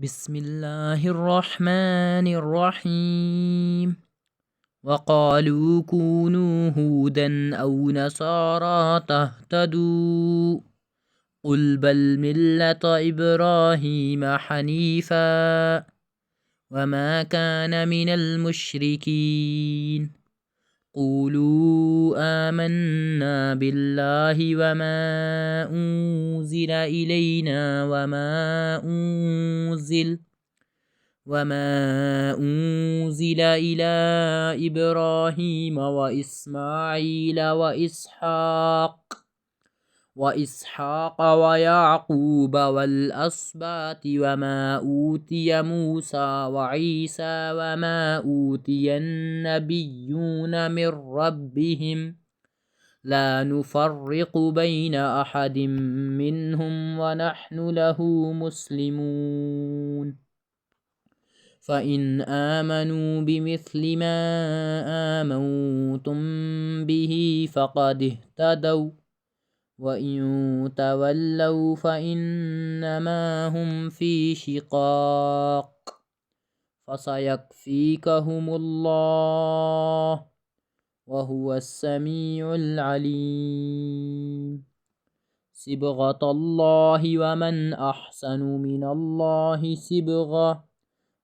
بسم الله الرحمن الرحيم وقالوا كونوا هودا أو نصارى تهتدوا قل بل ملة إبراهيم حنيفا وما كان من المشركين قولوا آمنا بالله أنزل إلينا وما أنزل إلى إبراهيم وإسماعيل وإسحاق ويعقوب والأسباط وما أوتي موسى وعيسى وما أوتي النبيون من ربهم لا نفرق بين أحد منهم ونحن له مسلمون فإن آمنوا بمثل ما آمنتم به فقد اهتدوا وإن تولوا فإنما هم في شقاق فسيكفيكهم الله وهو السميع العليم صبغة الله ومن أحسن من الله صبغة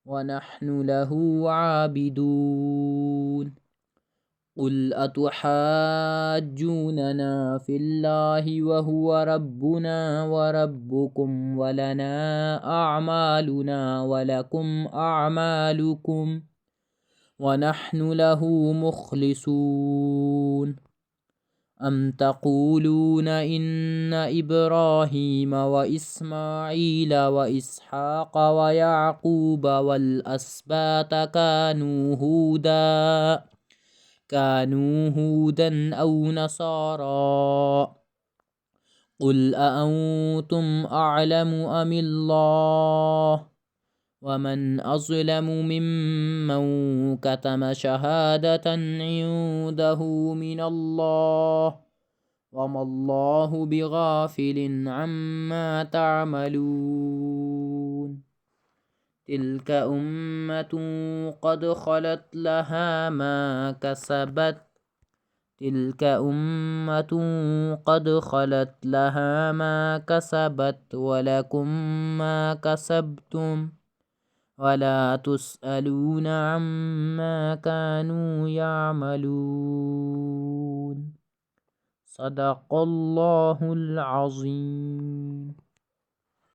ونحن له عابدون قل أتحاجوننا في الله وهو ربنا وربكم ولنا أعمالنا ولكم أعمالكم ونحن له مخلصون أم تقولون إن إبراهيم وإسماعيل وإسحاق ويعقوب والأسباط كانوا هودا أو نصارى قل أأنتم أعلم أم الله ومن أظلم ممن كتم شهادة عنده من الله وما الله بغافل عما تعملون تلك أمة قد خلت لها ما كسبت ولكم ما كسبتم ولا تسألون عما كانوا يعملون صدق الله العظيم.